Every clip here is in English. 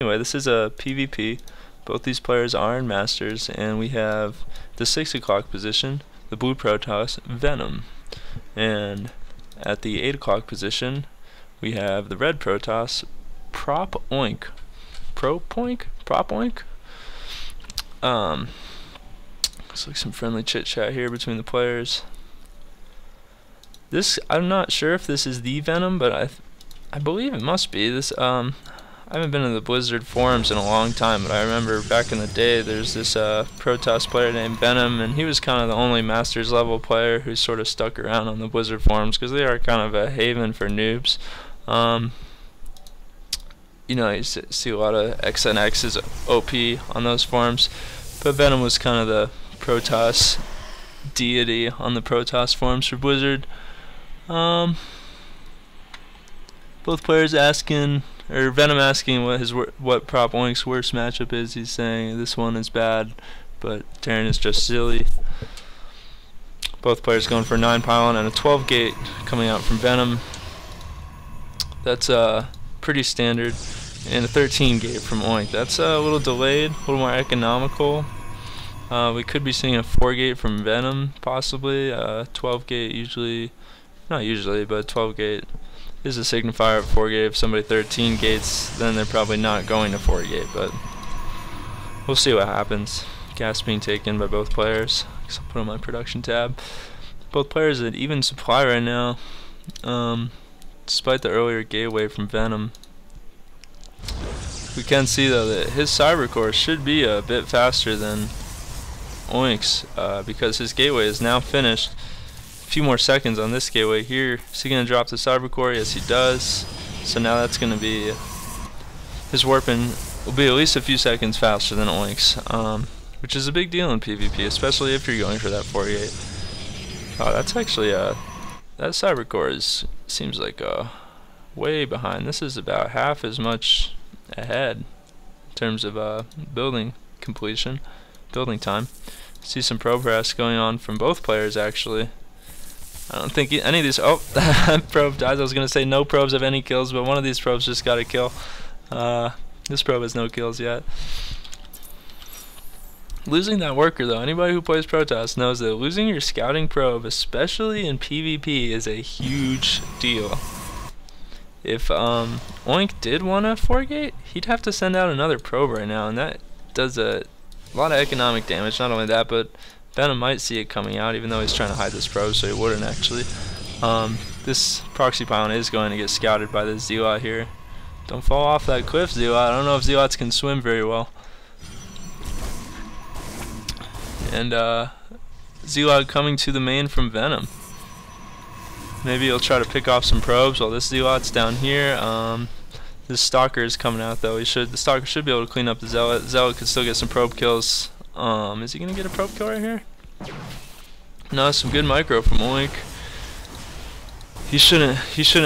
Anyway, this is a PvP. Both these players are in Masters, and we have the 6 o'clock position, the blue Protoss, Venom. And at the 8 o'clock position, we have the red Protoss, prOpOink. prOpOink? Looks like some friendly chit chat here between the players. I'm not sure if this is the Venom, but I believe it must be. I haven't been in the Blizzard forums in a long time, but I remember back in the day there's this Protoss player named Venom, and he was kind of the only Masters level player who sort of stuck around on the Blizzard forums because they are kind of a haven for noobs. You know, you see a lot of XNX is OP on those forums, but Venom was kind of the Protoss deity on the Protoss forums for Blizzard. Both players asking, or Venom asking what prOpOink's worst matchup is. He's saying this one is bad, but Terran is just silly. Both players going for a 9 pylon and a 12 gate coming out from Venom. That's pretty standard. And a 13 gate from Oink. That's a little delayed, a little more economical. We could be seeing a 4 gate from Venom, possibly. 12 gate usually, not usually, but 12 gate is a signifier of 4 gate. If somebody 13 gates, then they're probably not going to 4 gate, but we'll see what happens. Gas being taken by both players. I'll put on my production tab. Both players at even supply right now, despite the earlier gateway from Venom. We can see though that his cyber core should be a bit faster than Oink's, because his gateway is now finished. A few more seconds on this gateway here. Is he going to drop the cyber core? Yes, he does. So now that's going to be, his warping will be at least a few seconds faster than Oink's, which is a big deal in PvP, especially if you're going for that 48. Oh, that's actually that cyber core seems like way behind. This is about half as much ahead in terms of building completion, building time. See some progress going on from both players actually. I don't think any of these. Oh, that probe dies. I was gonna say no probes have any kills, but one of these probes just got a kill. This probe has no kills yet. Losing that worker though, anybody who plays Protoss knows that losing your scouting probe, especially in PvP, is a huge deal. If Oink did want a 4 gate, he'd have to send out another probe right now, and that does a lot of economic damage. Not only that, but Venom might see it coming out, even though he's trying to hide this probe, so he wouldn't actually. This proxy pylon is going to get scouted by this Zealot here. Don't fall off that cliff, Zealot. I don't know if Zealots can swim very well. And Zealot coming to the main from Venom. Maybe he'll try to pick off some probes while this Zealot's down here. This Stalker is coming out though. The Stalker should be able to clean up the Zealot. Zealot could still get some probe kills. Is he gonna get a probe kill right here? No, some good micro from Oink. He shouldn't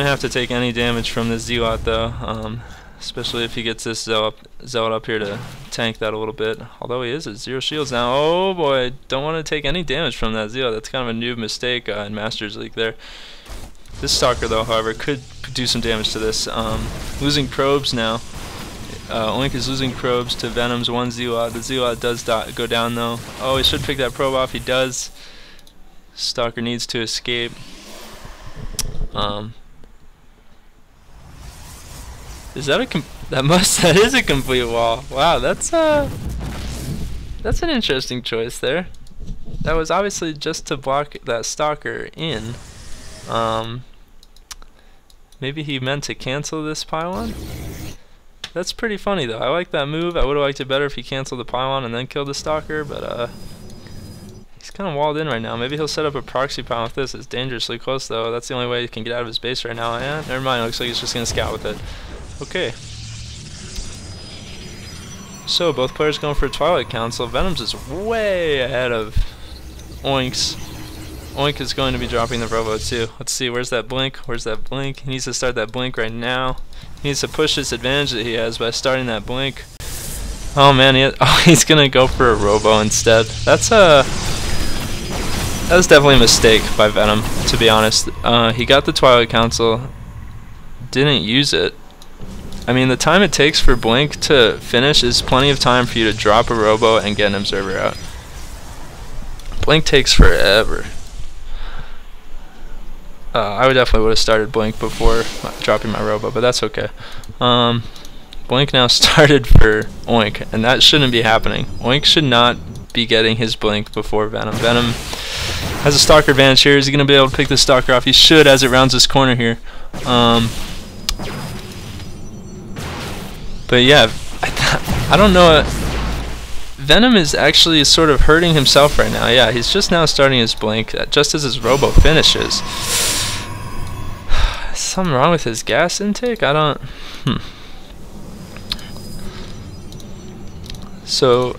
have to take any damage from this Zealot though. Especially if he gets this Zealot up here to tank that a little bit. Although he is at 0 shields now. Oh boy, don't want to take any damage from that Zealot. That's kind of a noob mistake in Masters League there. This Stalker though, however, could do some damage to this. Losing probes now. Oink is losing probes to Venom's 1 Zealot. The Zealot does go down though. Oh, he should pick that probe off. He does. Stalker needs to escape. Is that that is a complete wall. Wow, that's an interesting choice there. That was obviously just to block that Stalker in. Maybe he meant to cancel this pylon. That's pretty funny though. I like that move. I would have liked it better if he canceled the pylon and then killed the Stalker, but he's kind of walled in right now. Maybe he'll set up a proxy pylon with this. It's dangerously close though. That's the only way he can get out of his base right now. Yeah, never mind. It looks like he's just gonna scout with it. Okay. So both players going for a Twilight Council. Venom's is way ahead of Oink's. Oink is going to be dropping the robo too. Let's see, where's that blink? Where's that blink? He needs to start that blink right now. He needs to push this advantage that he has by starting that blink. Oh man, he's gonna go for a robo instead. That was definitely a mistake by Venom, to be honest. He got the Twilight Council, didn't use it, I mean, the time it takes for Blink to finish is plenty of time for you to drop a robo and get an observer out. Blink takes forever. I would definitely would have started Blink before dropping my robo, but that's okay. Blink now started for Oink, and that shouldn't be happening. Oink should not be getting his Blink before Venom. Venom has a Stalker advantage here. Is he going to be able to pick the Stalker off? He should, as it rounds this corner here. But yeah, I don't know. Venom is actually sort of hurting himself right now. Yeah, he's just now starting his Blink, just as his robo finishes. Something wrong with his gas intake? I don't... So,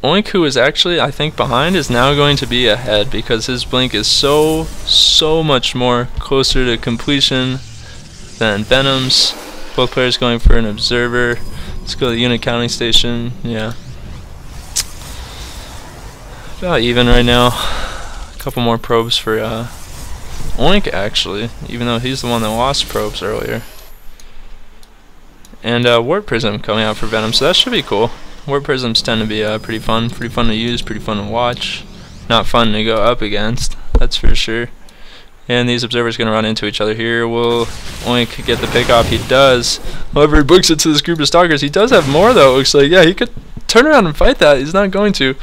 Oink, who is actually, I think, behind, is now going to be ahead because his Blink is so much more closer to completion than Venom's. Both players going for an observer. Let's go to the unit counting station. Yeah. About even right now. A couple more probes for Oink, actually, even though he's the one that lost probes earlier. And warp prism coming out for Venom, so that should be cool. Warp prisms tend to be pretty fun to use, pretty fun to watch. Not fun to go up against, that's for sure. And these observers are going to run into each other here. Will Oink get the pick off? He does. However, he books it to this group of stalkers. He does have more, though. It looks like, yeah, he could turn around and fight that. He's not going to.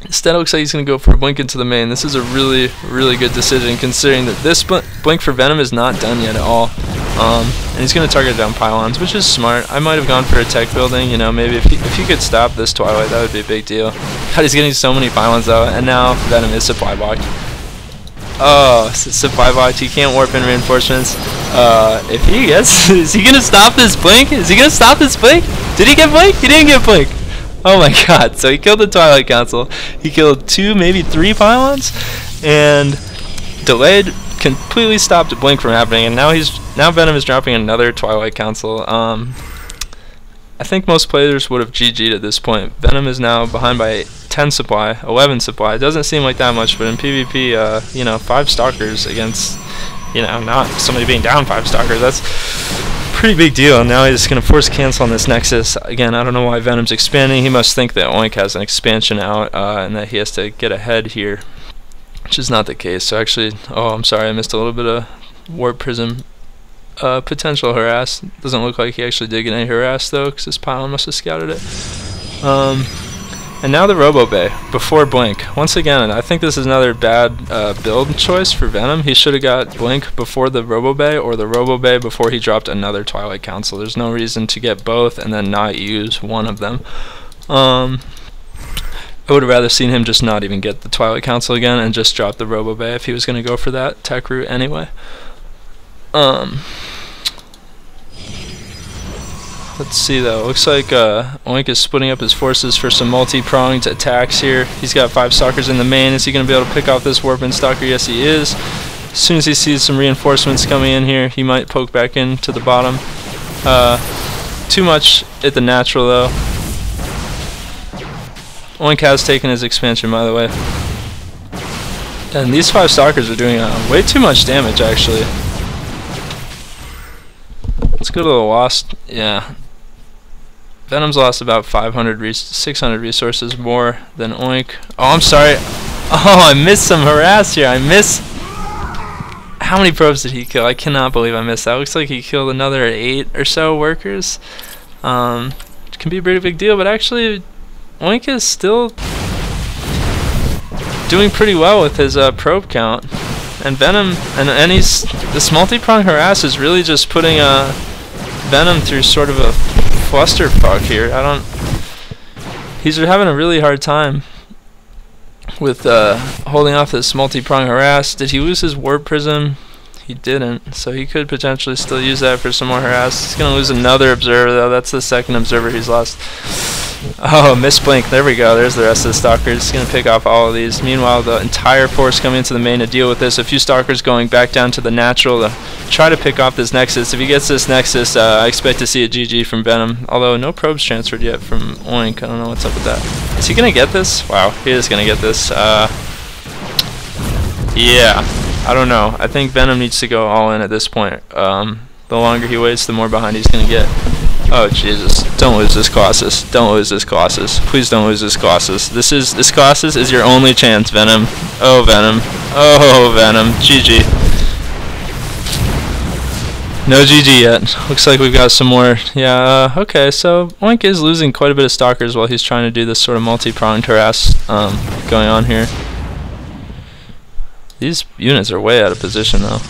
Instead, it looks like he's going to go for a Blink into the main. This is a really good decision, considering that this Blink for Venom is not done yet at all. And he's going to target down pylons, which is smart. I might have gone for a tech building, you know, maybe if he could stop this Twilight, that would be a big deal. God, he's getting so many pylons, though, and now Venom is supply blocked. Oh, supply blocked. He can't warp in reinforcements. If he gets... Is he going to stop this Blink? Is he going to stop this Blink? Did he get Blink? He didn't get Blink. Oh my god, so he killed the Twilight Council. He killed 2, maybe 3 pylons, and delayed, completely stopped Blink from happening, and now Venom is dropping another Twilight Council. I think most players would have GG'd at this point. Venom is now behind by 10 supply, 11 supply. It doesn't seem like that much, but in PvP, you know, 5 Stalkers against, you know, not somebody being down 5 Stalkers, that's pretty big deal. Now he's going to force cancel on this Nexus. Again, I don't know why Venom's expanding. He must think that Oink has an expansion out and that he has to get ahead here, which is not the case. So actually, oh, I'm sorry, I missed a little bit of warp prism potential harass. Doesn't look like he actually did get any harass though, because his pylon must have scouted it. And now the Robo Bay before Blink. Once again, I think this is another bad build choice for Venom. He should have got Blink before the Robo Bay, or the Robo Bay before he dropped another Twilight Council. There's no reason to get both and then not use one of them. I would have rather seen him just not even get the Twilight Council again and just drop the Robo Bay if he was going to go for that tech route anyway. Let's see though, looks like Oink is splitting up his forces for some multi-pronged attacks here. He's got 5 Stalkers in the main. Is he going to be able to pick off this Warp and Stalker? Yes, he is. As soon as he sees some reinforcements coming in here, he might poke back into the bottom. Too much at the natural though. Oink has taken his expansion, by the way. And these 5 Stalkers are doing way too much damage, actually. Let's go to the lost. Yeah. Venom's lost about 600 resources more than Oink. Oh, I'm sorry. Oh, I missed some harass here. I missed... How many probes did he kill? I cannot believe I missed that. Looks like he killed another 8 or so workers. Which can be a pretty big deal, but actually Oink is still doing pretty well with his probe count. And Venom, and this multi-prong harass is really just putting Venom through sort of a clusterfuck here. He's having a really hard time with holding off this multi-prong harass. Did he lose his warp prism? He didn't, so he could potentially still use that for some more harass. He's gonna lose another observer though. That's the second observer he's lost. Oh, misblink. There we go. There's the rest of the Stalkers. He's going to pick off all of these. Meanwhile, the entire force coming into the main to deal with this. A few Stalkers going back down to the natural to try to pick off this Nexus. If he gets this Nexus, I expect to see a GG from Venom. Although no probes transferred yet from Oink. I don't know what's up with that. Is he going to get this? Wow, he is going to get this. Yeah, I don't know. I think Venom needs to go all in at this point. The longer he waits, the more behind he's gonna get. Oh Jesus! Don't lose this Colossus. Don't lose this Colossus. Please don't lose this Colossus. This Colossus is your only chance, Venom. Oh Venom. Oh Venom. GG. No GG yet. Looks like we've got some more. Yeah. Okay. So Oink is losing quite a bit of stalkers while he's trying to do this sort of multi-pronged harass going on here. These units are way out of position though.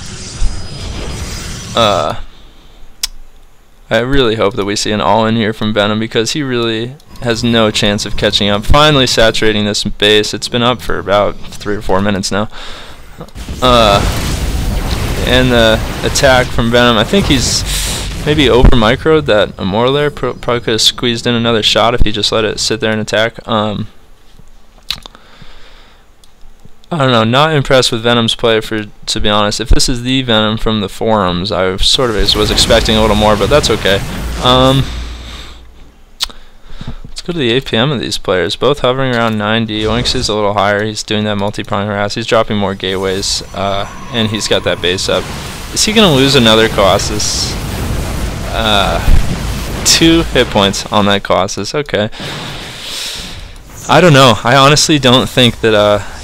I really hope that we see an all-in here from Venom because he really has no chance of catching up. Finally saturating this base. It's been up for about 3 or 4 minutes now. And the attack from Venom, I think he's maybe over-microed that Immortal there. Probably could have squeezed in another shot if he just let it sit there and attack. I don't know, not impressed with Venom's play, to be honest. If this is the Venom from the forums, I sort of was expecting a little more, but that's okay. Let's go to the APM of these players. Both hovering around 90. Oinks is a little higher. He's doing that multi-prong harass. He's dropping more gateways, and he's got that base up. Is he going to lose another Colossus? 2 hit points on that Colossus. Okay. I don't know. I honestly don't think that,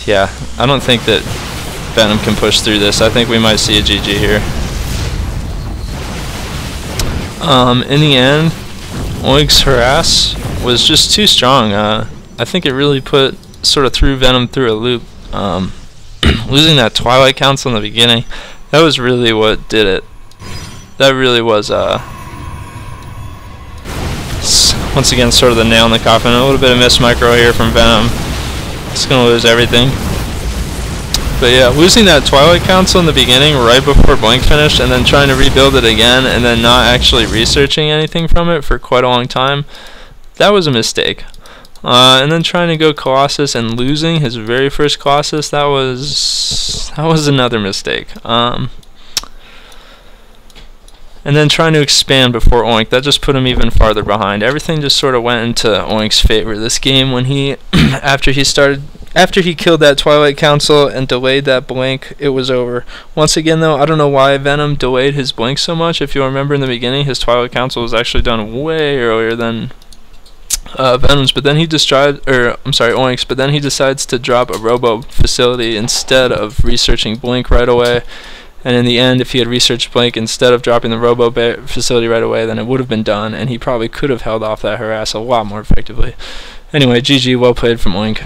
yeah, I don't think that Venom can push through this. I think we might see a GG here. In the end, Oink's harass was just too strong. I think it really sort of threw Venom through a loop. Losing that Twilight Council in the beginning, that was really what did it. That really was, once again, sort of the nail in the coffin. A little bit of miss micro here from Venom. It's going to lose everything. But yeah, losing that Twilight Council in the beginning right before Blink finished and then trying to rebuild it again and then not actually researching anything from it for quite a long time, that was a mistake. And then trying to go Colossus and losing his very first Colossus, that was another mistake. And then trying to expand before Oink, that just put him even farther behind. Everything just sort of went into Oink's favor this game when he, after he killed that Twilight Council and delayed that blink, it was over. Once again though, I don't know why Venom delayed his blink so much. If you remember in the beginning, his Twilight Council was actually done way earlier than Venom's, but then he Oink's, but then he decides to drop a robo facility instead of researching blink right away. And in the end, if he had researched Blink instead of dropping the robo facility right away, then it would have been done, and he probably could have held off that harass a lot more effectively. Anyway, GG, well played from Oink.